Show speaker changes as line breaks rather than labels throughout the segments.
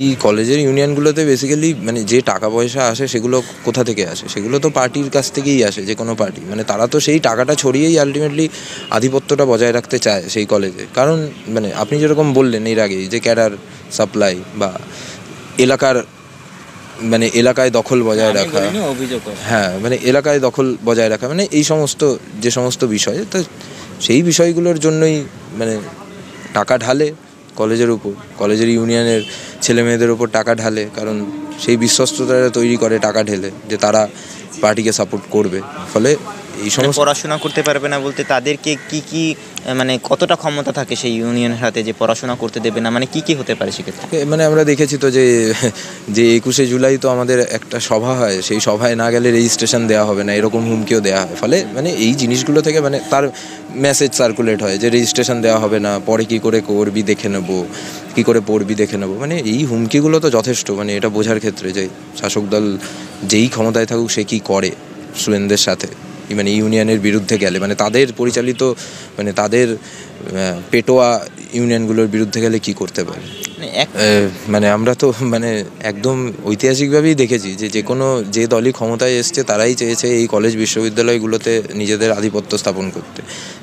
এই কলেজের ইউনিয়নগুলোতে বেসিক্যালি মানে যে টাকা পয়সা আসে সেগুলো কোথা থেকে আসে? সেগুলো তো পার্টির কাছ থেকেই আসে, যে কোনো পার্টি। মানে তারা তো সেই টাকাটা ছড়িয়েই আল্টিমেটলি আধিপত্যটা বজায় রাখতে চায় সেই কলেজে। কারণ মানে আপনি যেরকম বললেন এর আগেই যে ক্যাডার সাপ্লাই বা এলাকার মানে এলাকায় দখল বজায় রাখা, হ্যাঁ মানে এলাকায় দখল বজায় রাখা, মানে এই সমস্ত যে সমস্ত বিষয়, তো সেই বিষয়গুলোর জন্যই মানে টাকা ঢালে কলেজের উপর, কলেজের ইউনিয়নের ছেলে মেয়েদের উপর টাকা ঢালে, কারণ সেই বিশ্বস্ততা তৈরি করে টাকা ঢেলে যে তারা পার্টিকে সাপোর্ট করবে। ফলে এই সমস্ত
পড়াশোনা করতে পারবে না বলতে তাদেরকে কি মানে কতটা ক্ষমতা থাকে সেই ইউনিয়নের হাতে যে পড়াশোনা করতে দেবে না, মানে কি হতে পারে সেক্ষেত্রে?
মানে আমরা দেখেছি তো যে 21শে জুলাই তো আমাদের একটা সভা হয়, সেই সভায় না গেলে রেজিস্ট্রেশন দেওয়া হবে না, এরকম হুমকিও দেওয়া হয়। ফলে মানে এই জিনিসগুলো থেকে মানে তার মেসেজ সার্কুলেট হয় যে রেজিস্ট্রেশন দেওয়া হবে না, পরে কী করে করবি দেখে নেবো, কী করে পড়বি দেখে নেবো। মানে এই হুমকিগুলো তো যথেষ্ট, মানে এটা বোঝার ক্ষেত্রে যে শাসক দল যেই ক্ষমতায় থাকুক সে কী করে স্টুডেন্টদের সাথে, মানে ইউনিয়নের বিরুদ্ধে গেলে, মানে তাদের পরিচালিত মানে তাদের পেটোয়া ইউনিয়নগুলোর বিরুদ্ধে গেলে কি করতে পারে। মানে আমরা তো মানে একদম ঐতিহাসিকভাবেই দেখেছি যে কোনো যে দলই ক্ষমতায় এসছে তারাই চেয়েছে এই কলেজ বিশ্ববিদ্যালয়গুলোতে নিজেদের আধিপত্য স্থাপন করতে।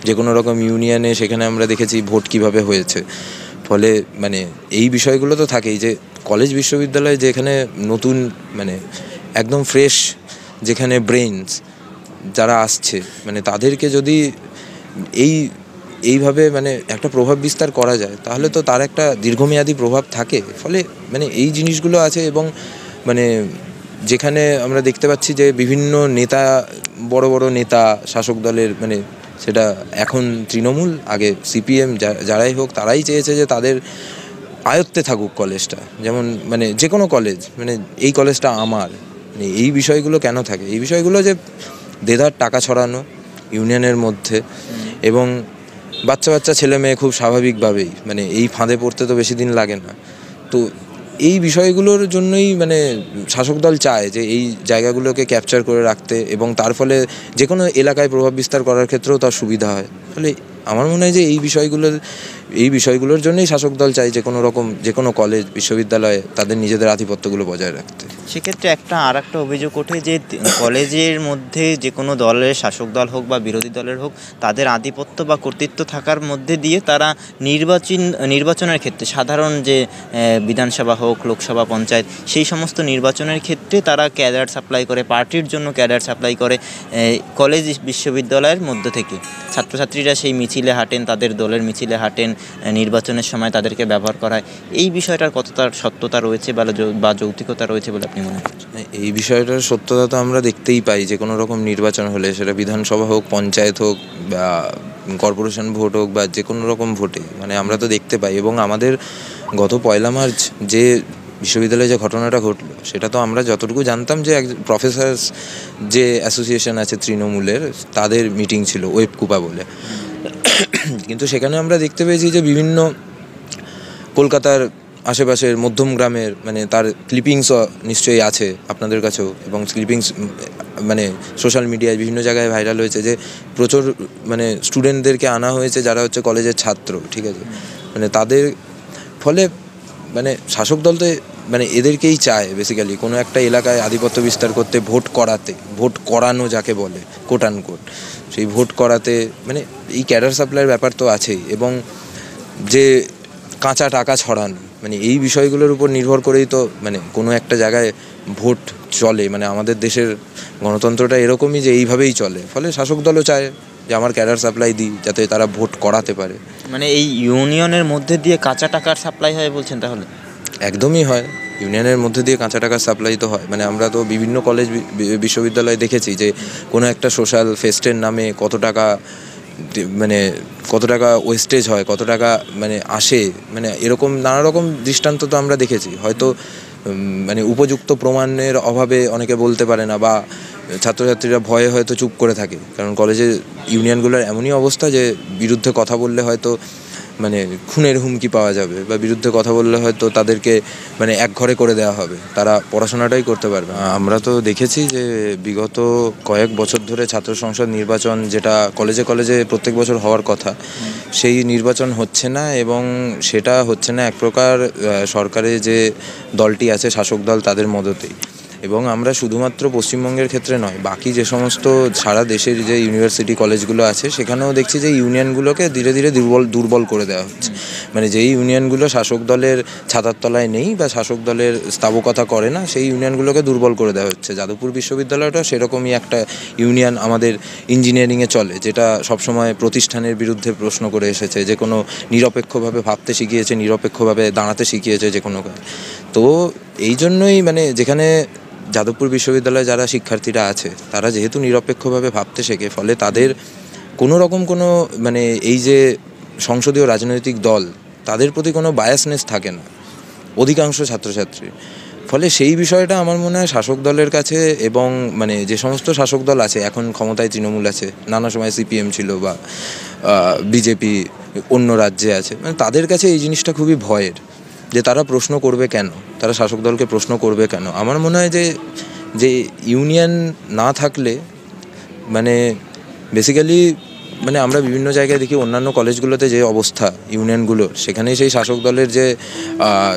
যে কোনো রকম ইউনিয়নে সেখানে আমরা দেখেছি ভোট কিভাবে হয়েছে। ফলে মানে এই বিষয়গুলো তো থাকেই, যে কলেজ বিশ্ববিদ্যালয়ে যেখানে নতুন মানে একদম ফ্রেশ যেখানে ব্রেইনস যারা আসছে, মানে তাদেরকে যদি এইভাবে মানে একটা প্রভাব বিস্তার করা যায় তাহলে তো তার একটা দীর্ঘমেয়াদী প্রভাব থাকে। ফলে মানে এই জিনিসগুলো আছে। এবং মানে যেখানে আমরা দেখতে পাচ্ছি যে বিভিন্ন নেতা, বড় বড় নেতা শাসক দলের, মানে সেটা এখন তৃণমূল, আগে সিপিএম, যারাই হোক তারাই চেয়েছে যে তাদের আয়ত্তে থাকুক কলেজটা। যেমন মানে যে কোনো কলেজ, মানে এই কলেজটা আমার, মানে এই বিষয়গুলো কেন থাকে? এই বিষয়গুলো যে দেদার টাকা ছড়ানো ইউনিয়নের মধ্যে, এবং বাচ্চা বাচ্চা ছেলে মেয়ে খুব স্বাভাবিকভাবেই মানে এই ফাঁদে পড়তে তো বেশি দিন লাগে না। তো এই বিষয়গুলোর জন্যই মানে শাসক দল চায় যে এই জায়গাগুলোকে ক্যাপচার করে রাখতে, এবং তার ফলে যে কোনো এলাকায় প্রভাব বিস্তার করার ক্ষেত্রেও তার সুবিধা হয়। ফলে আমার মনে হয় যে এই বিষয়গুলোর জন্যই শাসক দল চায় যে কোনো কলেজ বিশ্ববিদ্যালয়ে তাদের নিজেদের আধিপত্যগুলো বজায় রাখতে।
সেক্ষেত্রে আর একটা অভিযোগ ওঠে যে কলেজের মধ্যে যে কোনো দলের, শাসক দল হোক বা বিরোধী দলের হোক, তাদের আধিপত্য বা কর্তৃত্ব থাকার মধ্যে দিয়ে তারা নির্বাচনের ক্ষেত্রে, সাধারণ যে বিধানসভা হোক, লোকসভা, পঞ্চায়েত, সেই সমস্ত নির্বাচনের ক্ষেত্রে তারা ক্যাডার সাপ্লাই করে, পার্টির জন্য ক্যাডার সাপ্লাই করে কলেজ বিশ্ববিদ্যালয়ের মধ্য থেকে। ছাত্রছাত্রীরা সেই মিছিলে হাঁটেন, তাদের দলের মিছিলে হাঁটেন, নির্বাচনের সময় তাদেরকে ব্যবহার করা হয়। এই বিষয়টার কতটা সত্যতা রয়েছে বা যৌক্তিকতা রয়েছে বলে আপনি মনে করছেন?
এই বিষয়টার সত্যতা তো আমরা দেখতেই পাই যে কোনো রকম নির্বাচন হলে, সেটা বিধানসভা হোক, পঞ্চায়েত হোক, বা কর্পোরেশন ভোট হোক, বা যে কোনো রকম ভোটে মানে আমরা তো দেখতে পাই। এবং আমাদের গত 1 মার্চ যে বিশ্ববিদ্যালয়ে যে ঘটনাটা ঘটলো, সেটা তো আমরা যতটুকু জানতাম যে প্রফেসরস যে অ্যাসোসিয়েশন আছে তৃণমূলের, তাদের মিটিং ছিল ওয়েবকুপা বলে। কিন্তু সেখানে আমরা দেখতে পেয়েছি যে বিভিন্ন কলকাতার আশেপাশের মধ্যম গ্রামের, মানে তার ক্লিপিংসও নিশ্চয়ই আছে আপনাদের কাছেও, এবং ক্লিপিংস মানে সোশ্যাল মিডিয়ায় বিভিন্ন জায়গায় ভাইরাল হয়েছে যে প্রচুর মানে স্টুডেন্টদেরকে আনা হয়েছে যারা হচ্ছে কলেজের ছাত্র, ঠিক আছে। মানে তাদের ফলে মানে শাসক দল তো মানে এদেরকেই চায় বেসিক্যালি কোনো একটা এলাকায় আধিপত্য বিস্তার করতে, ভোট করানো যাকে বলে কোট অ্যান্ড কোট, সেই ভোট করাতে মানে এই ক্যাডার সাপ্লাইয়ের ব্যাপার তো আছেই। এবং যে কাঁচা টাকা ছড়ানো, মানে এই বিষয়গুলোর উপর নির্ভর করেই তো মানে কোনো একটা জায়গায় ভোট চলে। মানে আমাদের দেশের গণতন্ত্রটা এরকমই যে এইভাবেই চলে। ফলে শাসক দলও চায় যে আমার ক্যাডার সাপ্লাই দিই যাতে তারা ভোট করাতে পারে।
মানে এই ইউনিয়নের মধ্যে দিয়ে কাঁচা টাকার সাপ্লাই হয় বলছেন তাহলে?
একদমই হয়, ইউনিয়নের মধ্যে দিয়ে কাঁচা টাকার সাপ্লাই তো হয়। মানে আমরা তো বিভিন্ন কলেজ বিশ্ববিদ্যালয়ে দেখেছি যে কোনো একটা সোশ্যাল ফেস্টের নামে কত টাকা ওয়েস্টেজ হয়, কত টাকা মানে আসে, মানে এরকম নানা রকম দৃষ্টান্ত তো আমরা দেখেছি। হয়তো মানে উপযুক্ত প্রমাণের অভাবে অনেকে বলতে পারে না, বা ছাত্রছাত্রীরা ভয়ে হয়তো চুপ করে থাকে, কারণ কলেজের ইউনিয়নগুলোর এমনই অবস্থা যে বিরুদ্ধে কথা বললে হয়তো মানে খুনের হুমকি পাওয়া যাবে বা বিরুদ্ধে কথা বললে হয়তো তাদেরকে মানে একঘরে করে দেওয়া হবে, তারা পড়াশোনাটাই করতে পারবে না। আমরা তো দেখেছি যে বিগত কয়েক বছর ধরে ছাত্র সংসদ নির্বাচন, যেটা কলেজে কলেজে প্রত্যেক বছর হওয়ার কথা, সেই নির্বাচন হচ্ছে না, এবং সেটা হচ্ছে না এক প্রকার সরকারের যে দলটি আছে শাসক দল তাদের মদতেই। এবং আমরা শুধুমাত্র পশ্চিমবঙ্গের ক্ষেত্রে নয়, বাকি যে সমস্ত সারা দেশের যে ইউনিভার্সিটি কলেজগুলো আছে সেখানেও দেখছি যে ইউনিয়নগুলোকে ধীরে ধীরে দুর্বল করে দেওয়া হচ্ছে। মানে যেই ইউনিয়নগুলো শাসক দলের ছাতার তলায় নেই বা শাসক দলের স্থাবকতা করে না, সেই ইউনিয়নগুলোকে দুর্বল করে দেওয়া হচ্ছে। যাদবপুর বিশ্ববিদ্যালয়টা সেরকমই একটা ইউনিয়ন আমাদের ইঞ্জিনিয়ারিংয়ে চলে, যেটা সবসময় প্রতিষ্ঠানের বিরুদ্ধে প্রশ্ন করে এসেছে, যে কোনো নিরপেক্ষভাবে ভাবতে শিখিয়েছে, নিরপেক্ষভাবে দাঁড়াতে শিখিয়েছে যে কোনো কাজ। তো এই জন্যই মানে যেখানে যাদবপুর বিশ্ববিদ্যালয়ে যারা শিক্ষার্থীরা আছে তারা যেহেতু নিরপেক্ষভাবে ভাবতে শেখে, ফলে তাদের কোনো রকম কোনো মানে এই যে সংসদীয় রাজনৈতিক দল, তাদের প্রতি কোনো বায়াসনেস থাকে না অধিকাংশ ছাত্রছাত্রী। ফলে সেই বিষয়টা আমার মনে হয় শাসক দলের কাছে, এবং মানে যে সমস্ত শাসক দল আছে এখন ক্ষমতায়, তৃণমূল আছে, নানা সময় সিপিএম ছিল বা বিজেপি অন্য রাজ্যে আছে, মানে তাদের কাছে এই জিনিসটা খুবই ভয়ের, যে তারা প্রশ্ন করবে কেন, তারা শাসক দলকে প্রশ্ন করবে কেন। আমার মনে হয় যে ইউনিয়ন না থাকলে মানে বেসিক্যালি মানে আমরা বিভিন্ন জায়গায় দেখি অন্যান্য কলেজগুলোতে যে অবস্থা ইউনিয়নগুলোর, সেখানে সেই শাসক দলের যে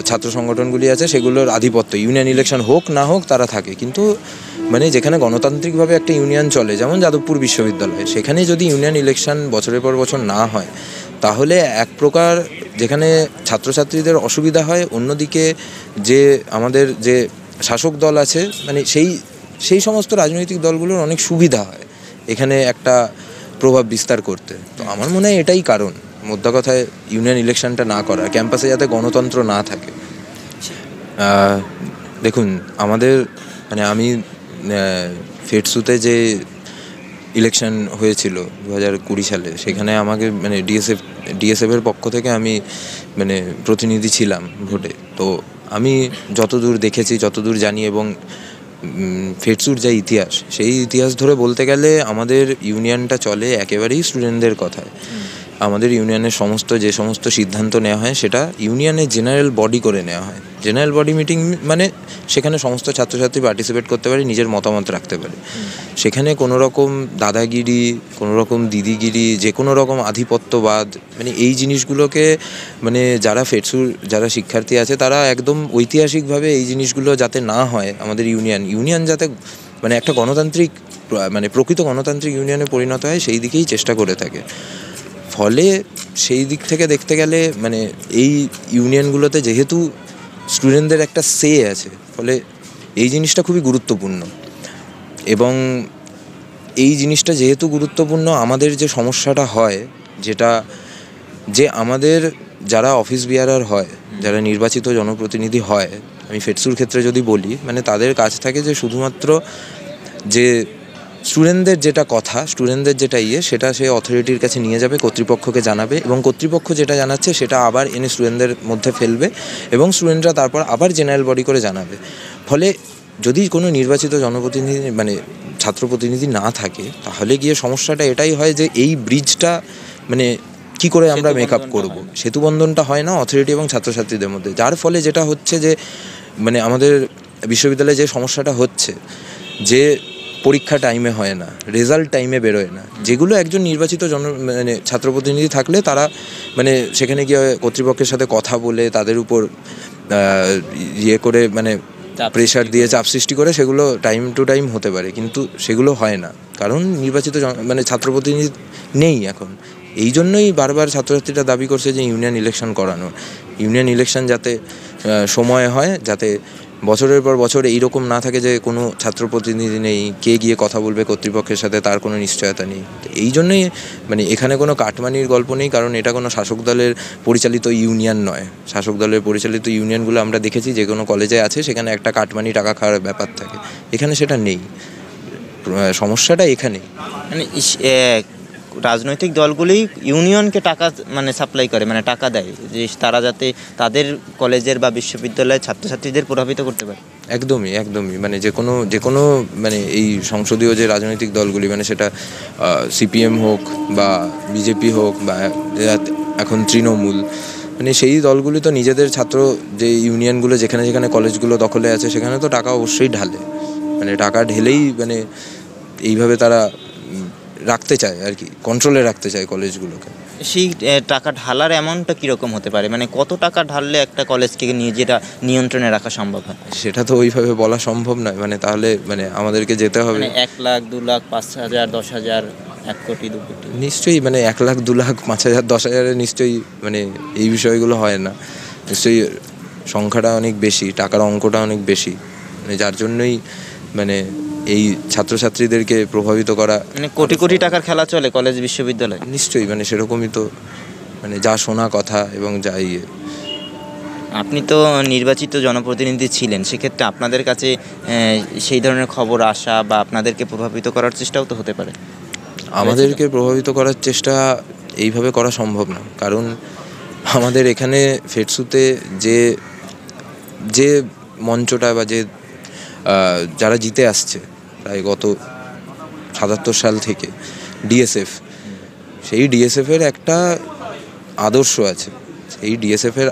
ছাত্র সংগঠনগুলি আছে সেগুলোর আধিপত্য, ইউনিয়ন ইলেকশন হোক না হোক তারা থাকে। কিন্তু মানে যেখানে গণতান্ত্রিকভাবে একটা ইউনিয়ন চলে, যেমন যাদবপুর বিশ্ববিদ্যালয়, সেখানে যদি ইউনিয়ন ইলেকশন বছরের পর বছর না হয়, তাহলে এক প্রকার যেখানে ছাত্রছাত্রীদের অসুবিধা হয়, অন্যদিকে যে আমাদের যে শাসক দল আছে মানে সেই সমস্ত রাজনৈতিক দলগুলোর অনেক সুবিধা হয় এখানে একটা প্রভাব বিস্তার করতে। তো আমার মনে হয় এটাই কারণ, মোদ্দা কথায় ইউনিয়ন ইলেকশনটা না করা, ক্যাম্পাসে যাতে গণতন্ত্র না থাকে। দেখুন আমাদের মানে আমি ফেটসুতে যে ইলেকশন হয়েছিল 2020 সালে, সেখানে আমাকে মানে ডিএসএফের পক্ষ থেকে আমি মানে প্রতিনিধি ছিলাম ভোটে। তো আমি যতদূর দেখেছি, যতদূর জানি, এবং ফেটসুর যে ইতিহাস, সেই ইতিহাস ধরে বলতে গেলে আমাদের ইউনিয়নটা চলে একেবারেই স্টুডেন্টদের কথায়। আমাদের ইউনিয়নের যে সমস্ত সিদ্ধান্ত নেওয়া হয় সেটা ইউনিয়নের জেনারেল বডি করে নেওয়া হয়। জেনারেল বডি মিটিং মানে সেখানে সমস্ত ছাত্রছাত্রী পার্টিসিপেট করতে পারে, নিজের মতামত রাখতে পারে। সেখানে কোনো রকম দাদাগিরি, কোনো রকম দিদিগিরি, যে কোনো রকম আধিপত্যবাদ, মানে এই জিনিসগুলোকে মানে যারা ফেটসুর যারা শিক্ষার্থী আছে তারা একদম ঐতিহাসিকভাবে এই জিনিসগুলো যাতে না হয়, আমাদের ইউনিয়ন যাতে মানে একটা গণতান্ত্রিক মানে প্রকৃত গণতান্ত্রিক ইউনিয়নে পরিণত হয়, সেই দিকেই চেষ্টা করে থাকে। ফলে সেই দিক থেকে দেখতে গেলে মানে এই ইউনিয়নগুলোতে যেহেতু স্টুডেন্টদের একটা সে আছে, ফলে এই জিনিসটা খুবই গুরুত্বপূর্ণ। এবং এই জিনিসটা যেহেতু গুরুত্বপূর্ণ, আমাদের যে সমস্যাটা হয়, যে আমাদের যারা অফিস বিয়ারার হয়, যারা নির্বাচিত জনপ্রতিনিধি হয়, আমি ফেটসুর ক্ষেত্রে যদি বলি, মানে তাদের কাজ থাকে যে শুধুমাত্র যে স্টুডেন্টদের যেটা কথা, স্টুডেন্টদের যেটা সেটা সে অথরিটির কাছে নিয়ে যাবে, কর্তৃপক্ষকে জানাবে, এবং কর্তৃপক্ষ যেটা জানাচ্ছে সেটা আবার এনে স্টুডেন্টদের মধ্যে ফেলবে, এবং স্টুডেন্টরা তারপর আবার জেনারেল বডি করে জানাবে। ফলে যদি কোনো নির্বাচিত জনপ্রতিনিধি মানে ছাত্র প্রতিনিধি না থাকে, তাহলে গিয়ে সমস্যাটা এটাই হয় যে এই ব্রিজটা মানে কী করে আমরা মেকআপ করব, সেতুবন্ধনটা হয় না অথরিটি এবং ছাত্রছাত্রীদের মধ্যে। যার ফলে যেটা হচ্ছে যে মানে আমাদের বিশ্ববিদ্যালয়ে যে সমস্যাটা হচ্ছে, যে পরীক্ষা টাইমে হয় না, রেজাল্ট টাইমে বেরোয় না, যেগুলো একজন নির্বাচিত মানে ছাত্র প্রতিনিধি থাকলে তারা মানে সেখানে গিয়ে কর্তৃপক্ষের সাথে কথা বলে তাদের উপর করে মানে প্রেশার দিয়ে চাপ সৃষ্টি করে সেগুলো টাইম টু টাইম হতে পারে, কিন্তু সেগুলো হয় না, কারণ নির্বাচিত মানে ছাত্র প্রতিনিধি নেই এখন। এই জন্যই বারবার ছাত্রছাত্রীরা দাবি করছে যে ইউনিয়ন ইলেকশন করানো, ইউনিয়ন ইলেকশন যাতে সময় হয়, যাতে বছরের পর বছর এইরকম না থাকে যে কোনো ছাত্র প্রতিনিধি নেই, কে গিয়ে কথা বলবে কর্তৃপক্ষের সাথে তার কোনো নিশ্চয়তা নেই। এই জন্যই মানে এখানে কোনো কাটমানির গল্প নেই, কারণ এটা কোনো শাসক দলের পরিচালিত ইউনিয়ন নয়। শাসক দলের পরিচালিত ইউনিয়নগুলো আমরা দেখেছি যে কোনো কলেজে আছে, সেখানে একটা কাটমানি টাকা খাওয়ার ব্যাপার থাকে, এখানে সেটা নেই। সমস্যাটা এখানে
মানে রাজনৈতিক দলগুলি ইউনিয়নকে টাকা মানে সাপ্লাই করে, মানে টাকা দেয়, যে তারা যাতে তাদের কলেজের বা বিশ্ববিদ্যালয়ের ছাত্রছাত্রীদের প্রভাবিত করতে পারে।
একদমই মানে যে কোনো মানে এই সংসদীয় যে রাজনৈতিক দলগুলি, মানে সেটা সিপিএম হোক বা বিজেপি হোক বা এখন তৃণমূল, মানে সেই দলগুলি তো নিজেদের ছাত্র যে ইউনিয়নগুলো যেখানে যেখানে কলেজগুলো দখলে আছে সেখানে তো টাকা অবশ্যই ঢালে, মানে টাকা ঢেলেই মানে এইভাবে তারা রাখতে চায় আর কি, কন্ট্রোলে রাখতে চায় কলেজগুলোকে।
সেই টাকা ঢালার অ্যামাউন্টটা কীরকম হতে পারে, মানে কত টাকা ঢাললে একটা কলেজকে নিজেরা নিয়ন্ত্রণে রাখা সম্ভব হয়?
সেটা তো ওইভাবে বলা সম্ভব নয়, মানে তাহলে মানে আমাদেরকে যেতে হবে,
মানে 1 লাখ, 2 লাখ, 5,000, 10,000, 1 কোটি, 2 কোটি?
নিশ্চয়ই মানে 1 লাখ, 2 লাখ, 5,000, 10,000 নিশ্চয়ই মানে এই বিষয়গুলো হয় না, নিশ্চয়ই সংখ্যাটা অনেক বেশি, টাকার অঙ্কটা অনেক বেশি, মানে যার জন্যই মানে এই ছাত্রছাত্রীদেরকে প্রভাবিত করা।
মানে কোটি কোটি টাকার খেলা চলে কলেজ বিশ্ববিদ্যালয়ে?
নিশ্চয়ই মানে সেরকমই তো, মানে যা শোনা কথা এবং যা ইয়ে।
আপনি তো নির্বাচিত জনপ্রতিনিধি ছিলেন, সেক্ষেত্রে আপনাদের কাছে সেই ধরনের খবর আসা বা আপনাদেরকে প্রভাবিত করার চেষ্টাও তো হতে পারে।
আমাদেরকে প্রভাবিত করার চেষ্টা এইভাবে করা সম্ভব না, কারণ আমাদের এখানে ফেটসুতে যে যে মঞ্চটা বা যে যারা জিতে আসছে প্রায় গত 77 সাল থেকে ডিএসএফ, সেই ডিএসএফের একটা আদর্শ আছে, সেই ডিএসএফের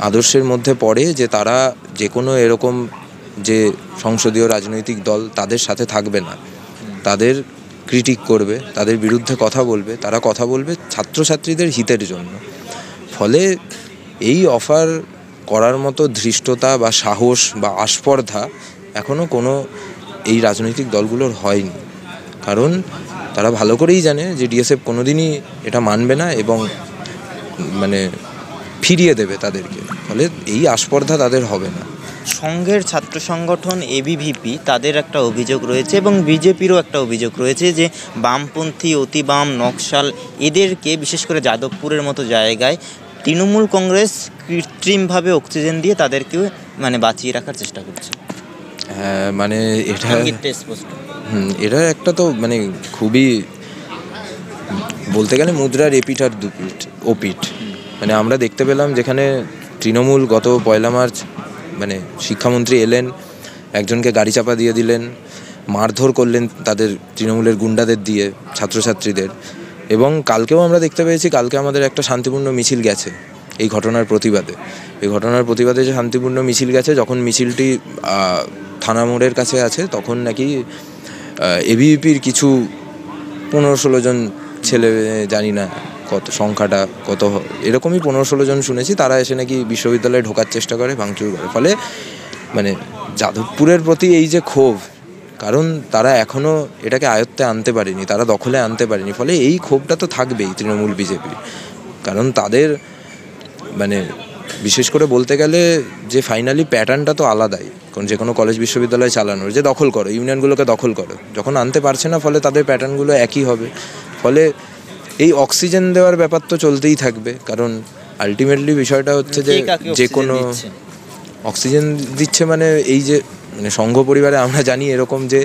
আদর্শের মধ্যে পড়ে যে তারা যে কোনো এরকম যে সংসদীয় রাজনৈতিক দল তাদের সাথে থাকবে না, তাদের ক্রিটিক করবে, তাদের বিরুদ্ধে কথা বলবে, তারা কথা বলবে ছাত্রছাত্রীদের হিতের জন্য। ফলে এই অফার করার মতো ধৃষ্টতা বা সাহস বা আস্পর্ধা এখনও কোনো এই রাজনৈতিক দলগুলোর হয়নি, কারণ তারা ভালো করেই জানে যে ডিএসএফ কোনোদিনই এটা মানবে না এবং মানে ফিরিয়ে দেবে তাদেরকে, ফলে এই আস্পর্ধা তাদের হবে না।
সংঘের ছাত্র সংগঠন এবিভিপি তাদের একটা অভিযোগ রয়েছে এবং বিজেপিরও একটা অভিযোগ রয়েছে যে বামপন্থী, অতি বাম, নকশাল এদেরকে বিশেষ করে যাদবপুরের মতো জায়গায় তৃণমূল কংগ্রেস কৃত্রিমভাবে অক্সিজেন দিয়ে তাদেরকে মানে বাঁচিয়ে রাখার চেষ্টা করছে।
হ্যাঁ মানে এটা
স্পষ্ট।
এটা একটা তো মানে খুবই বলতে গেলে মুদ্রার এপিঠ আর দুপিঠ ওপিঠ। মানে আমরা দেখতে পেলাম যেখানে তৃণমূল গত 1 মার্চ মানে শিক্ষামন্ত্রী এলেন, একজনকে গাড়ি চাপা দিয়ে দিলেন, মারধর করলেন তাদের তৃণমূলের গুন্ডাদের দিয়ে ছাত্রছাত্রীদের, এবং কালকেও আমরা দেখতে পেয়েছি, কালকে আমাদের একটা শান্তিপূর্ণ মিছিল গেছে এই ঘটনার প্রতিবাদে যে শান্তিপূর্ণ মিছিল গেছে, যখন মিছিলটি থানা মোড়ের কাছে আছে তখন নাকি এবিভিপির কিছু 15-16 জন ছেলে, জানি না কত সংখ্যাটা কত, এরকমই 15-16 জন শুনেছি, তারা এসে নাকি বিশ্ববিদ্যালয়ে ঢোকার চেষ্টা করে, ভাঙচুর করে। ফলে মানে যাদবপুরের প্রতি এই যে ক্ষোভ, কারণ তারা এখনও এটাকে আয়ত্তে আনতে পারেনি, তারা দখলে আনতে পারেনি, ফলে এই ক্ষোভটা তো থাকবেই তৃণমূল বিজেপির, কারণ তাদের মানে বিশেষ করে বলতে গেলে যে ফাইনালি প্যাটার্নটা তো আলাদাই, কারণ যে কোনো কলেজ বিশ্ববিদ্যালয় চালানোর যে দখল করো, ইউনিয়নগুলোকে দখল করো, যখন আনতে পারছে না ফলে তাদের প্যাটার্নগুলো একই হবে। ফলে এই অক্সিজেন দেওয়ার ব্যাপার তো চলতেই থাকবে, কারণ আলটিমেটলি বিষয়টা হচ্ছে যে কোনো অক্সিজেন দিচ্ছে, মানে এই যে মানে সংঘ পরিবারে আমরা জানি এরকম যে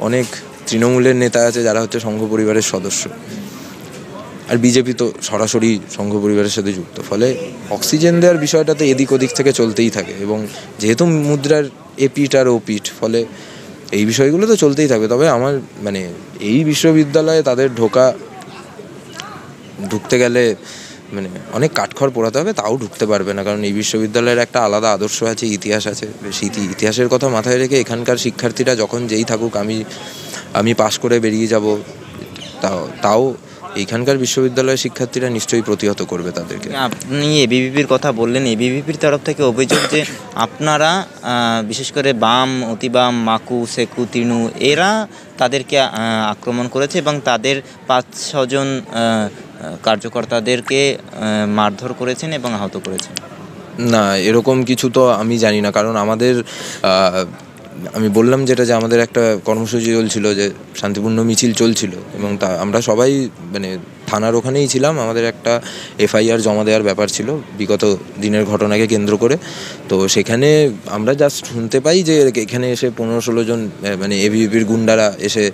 অনেক তৃণমূলের নেতা আছে যারা হচ্ছে সংঘ পরিবারের সদস্য, আর বিজেপি তো সরাসরি সংঘ পরিবারের সাথে যুক্ত, ফলে অক্সিজেন দেওয়ার বিষয়টা তো এদিক ওদিক থেকে চলতেই থাকে, এবং যেহেতু মুদ্রার এপিঠ আর ওপিঠ, ফলে এই বিষয়গুলো তো চলতেই থাকবে। তবে আমার মানে এই বিশ্ববিদ্যালয়ে তাদের ঢুকতে গেলে মানে অনেক কাঠখড় পোড়াতে হবে, তাও ঢুকতে পারবে না, কারণ এই বিশ্ববিদ্যালয়ের একটা আলাদা আদর্শ আছে, ইতিহাস আছে, সেই ইতিহাসের কথা মাথায় রেখে এখানকার শিক্ষার্থীরা যখন যেই থাকুক, আমি পাশ করে বেরিয়ে যাব, তাও এইখানকার বিশ্ববিদ্যালয়ের শিক্ষার্থীরা নিশ্চয়ই প্রতিহত করবে তাদেরকে।
আপনি এবিভিপির কথা বললেন, এবিভিপির তরফ থেকে অভিযোগ যে আপনারা বিশেষ করে বাম, অতি বাম, মাকু, সেকু, তৃণু এরা তাদেরকে আক্রমণ করেছে এবং তাদের 5-6 জন কার্যকর্তাদেরকে মারধর করেছেন এবং আহত করেছেন।
না, এরকম কিছু তো আমি জানি না, কারণ আমি বললাম যেটা, যে আমাদের একটা কর্মসূচি চলছিল, যে শান্তিপূর্ণ মিছিল চলছিল, এবং আমরা সবাই মানে থানার ওখানেই ছিলাম, আমাদের একটা এফআইআর জমা দেওয়ার ব্যাপার ছিল বিগত দিনের ঘটনাকে কেন্দ্র করে। তো সেখানে আমরা জাস্ট শুনতে পাই যে এখানে এসে 15-16 জন মানে এবিভিপির গুন্ডারা এসে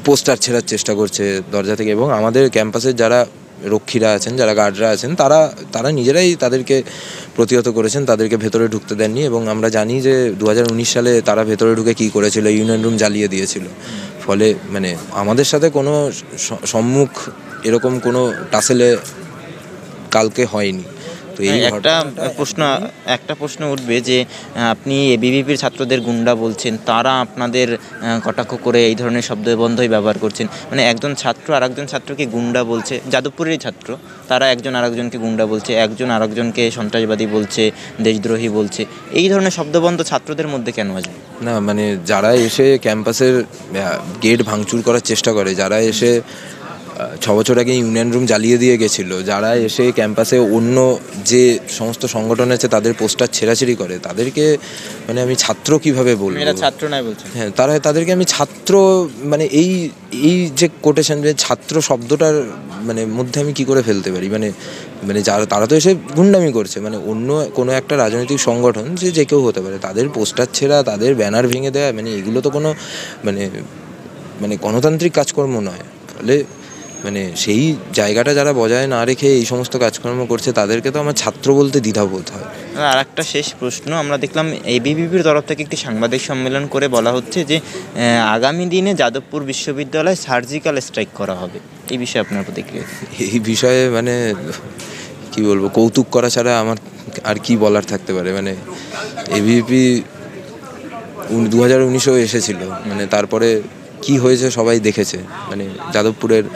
পোস্টার ছেঁড়ার চেষ্টা করছে দরজা থেকে, এবং আমাদের ক্যাম্পাসের যারা রক্ষীরা আছেন, যারা গার্ডরা আছেন, তারা নিজেরাই তাদেরকে প্রতিহত করেছেন, তাদেরকে ভেতরে ঢুকতে দেননি। এবং আমরা জানি যে 2019 সালে তারা ভেতরে ঢুকে কী করেছিল, ইউনিয়ন রুম জ্বালিয়ে দিয়েছিল। ফলে মানে আমাদের সাথে কোনো সম্মুখ এরকম কোনো টাসেলে কালকে হয়নি। তো এই
একটা প্রশ্ন উঠবে যে আপনি এবিভিপির ছাত্রদের গুন্ডা বলছেন, তারা আপনাদের কটাক্ষ করে এই ধরনের শব্দবন্ধই ব্যবহার করছেন, মানে একজন ছাত্র আর একজন ছাত্রকে গুন্ডা বলছে, যাদবপুরেরই ছাত্র, তারা একজন আরেকজনকে গুন্ডা বলছে, একজন আরেকজনকে সন্ত্রাসবাদী বলছে, দেশদ্রোহী বলছে, এই ধরনের শব্দবন্ধ ছাত্রদের মধ্যে কেন আসবে?
না মানে যারা এসে ক্যাম্পাসের গেট ভাঙচুর করার চেষ্টা করে, যারা এসে 6 বছর আগে ইউনিয়ন রুম জ্বালিয়ে দিয়ে গেছিলো, যারা এসে ক্যাম্পাসে অন্য যে সমস্ত সংগঠন আছে তাদের পোস্টার ছেঁড়াছেড়ি করে, তাদেরকে মানে আমি ছাত্র কিভাবে বলবো?
এরা ছাত্র নয় বলছেন?
হ্যাঁ, তাদেরকে আমি ছাত্র মানে এই যে কোটেশন, যে ছাত্র শব্দটার মানে মধ্যে আমি কি করে ফেলতে পারি? মানে তারা তো এসে গুন্ডামি করছে, মানে অন্য কোনো একটা রাজনৈতিক সংগঠন যে কেউ হতে পারে, তাদের পোস্টার ছেঁড়া, তাদের ব্যানার ভেঙে দেওয়া, মানে এগুলো তো কোনো মানে গণতান্ত্রিক কাজকর্ম নয়। ফলে মানে সেই জায়গাটা যারা বজায় না রেখে এই সমস্ত কাজকর্ম করছে, তাদেরকে তো আমার ছাত্র বলতে দ্বিধাবোধ হয়।
আর একটা শেষ প্রশ্ন, আমরা দেখলাম এবিভিপির তরফ থেকে একটি সাংবাদিক সম্মেলন করে বলা হচ্ছে যে আগামী দিনে যাদবপুর বিশ্ববিদ্যালয়ে সার্জিক্যাল স্ট্রাইক করা হবে, এই বিষয়ে আপনার প্রতিক্রিয়া?
এই বিষয়ে মানে কি বলবো, কৌতুক করা ছাড়া আমার আর কি বলার থাকতে পারে। মানে এবিভিপি 2019-এও এসেছিল, মানে তারপরে কি হয়েছে সবাই দেখেছে। মানে যাদবপুরের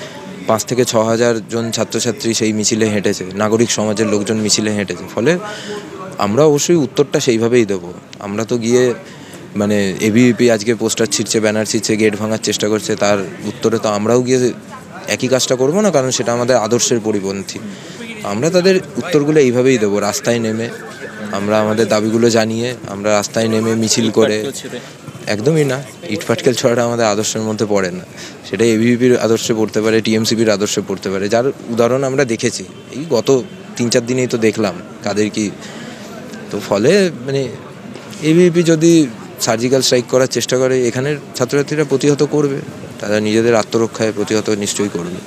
5 থেকে 6 হাজার জন ছাত্রছাত্রী সেই মিছিলে হেঁটেছে, নাগরিক সমাজের লোকজন মিছিলে হেঁটেছে। ফলে আমরা অবশ্যই উত্তরটা সেইভাবেই দেবো। আমরা তো গিয়ে মানে এবিভিপি আজকে পোস্টার ছিঁড়ছে, ব্যানার ছিঁড়ছে, গেট ভাঙার চেষ্টা করছে, তার উত্তরে তো আমরাও গিয়ে একই কাজটা করবো না, কারণ সেটা আমাদের আদর্শের পরিপন্থী। আমরা তাদের উত্তরগুলো এইভাবেই দেবো, রাস্তায় নেমে আমরা আমাদের দাবিগুলো জানিয়ে আমরা রাস্তায় নেমে মিছিল করে। একদমই না, ইটপাটকেল ছড়াটা আমাদের আদর্শের মধ্যে পড়ে না। সেটা এবিভিপির আদর্শে পড়তে পারে, টিএমসিপির আদর্শে পড়তে পারে, যার উদাহরণ আমরা দেখেছি এই গত 3-4 দিনেই তো দেখলাম কাদের কি। তো ফলে মানে এবিভিপি যদি সার্জিক্যাল স্ট্রাইক করার চেষ্টা করে, এখানের ছাত্রছাত্রীরা প্রতিহত করবে, তারা নিজেদের আত্মরক্ষায় প্রতিহত নিশ্চয়ই করবে।